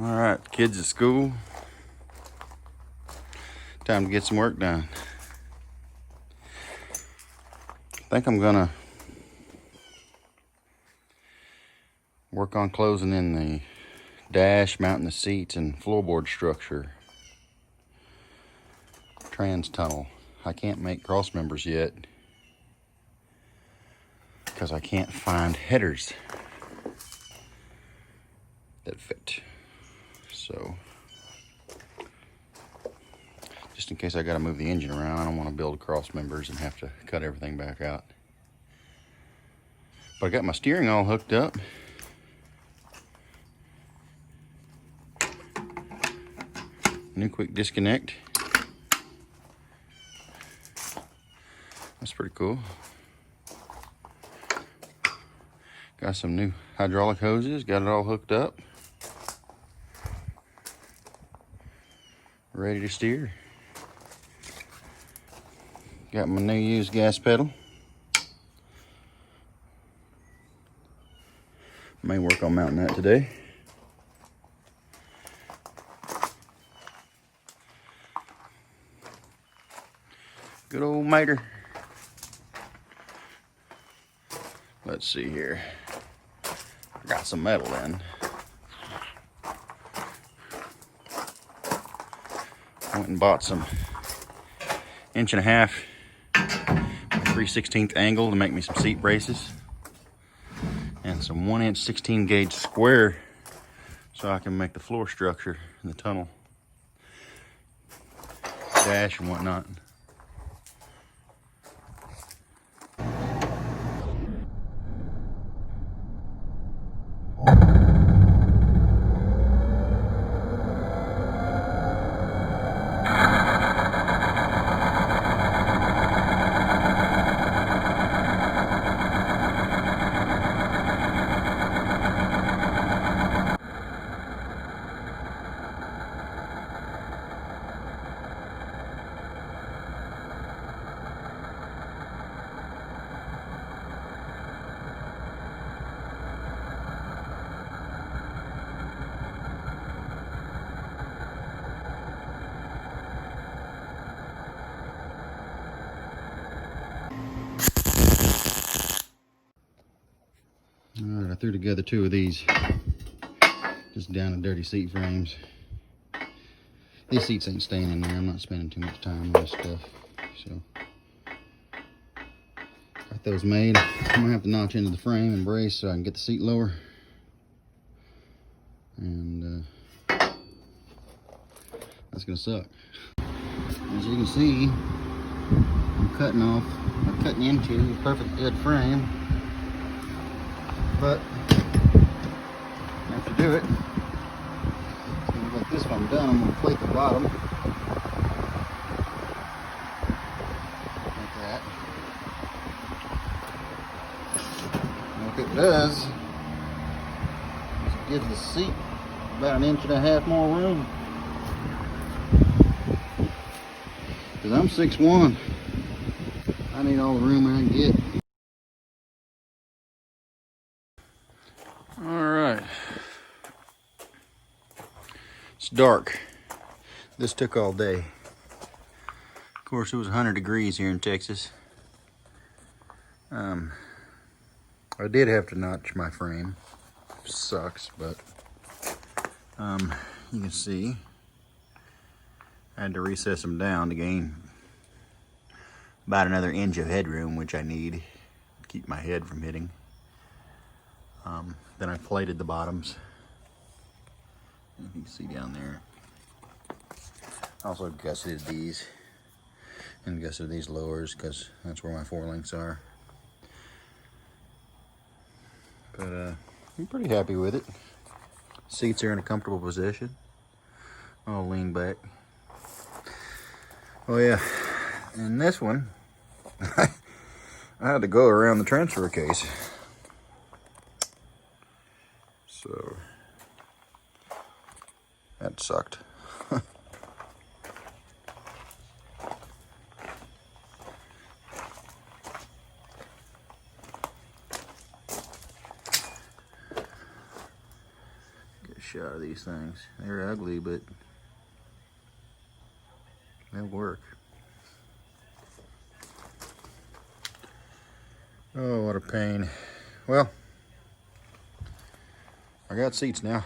All right, kids at school. Time to get some work done. I think I'm gonna work on closing in the dash, mounting the seats, and floorboard structure. Trans tunnel. I can't make cross members yet because I can't find headers that fit. So, just in case I gotta move the engine around, I don't want to build cross members and have to cut everything back out. But I got my steering all hooked up. New quick disconnect. That's pretty cool. Got some new hydraulic hoses, got it all hooked up. Ready to steer. Got my new used gas pedal. May work on mounting that today. Good old miter. Let's see here. I got some metal in. Went and bought some 1.5 by 3/16 angle to make me some seat braces. And some 1-inch 16 gauge square so I can make the floor structure in the tunnel. Dash and whatnot. Alright, I threw together 2 of these. Just down to dirty seat frames. These seats ain't staying in there. I'm not spending too much time on this stuff. So, got those made. I'm gonna have to notch into the frame and brace so I can get the seat lower. And that's gonna suck. As you can see, I'm cutting into a perfect good frame. But I have to do it. So like this one done, I'm gonna plate the bottom. Like that. And what it does is it gives the seat about 1.5 inches more room. Because I'm 6'1". I need all the room I can get. Alright. It's dark. This took all day. Of course, it was 100 degrees here in Texas. I did have to notch my frame. Sucks, but you can see I had to recess them down to gain about another inch of headroom, which I need to keep my head from hitting. Then I plated the bottoms. You can see down there. Also gusseted these and gusseted these lowers because that's where my 4 links are. But I'm pretty happy with it. Seats are in a comfortable position. I'll lean back. Oh yeah, and this one, I had to go around the transfer case. So, that sucked. shot of these things. They're ugly, but they'll work. Oh, what a pain. Well, I got seats now.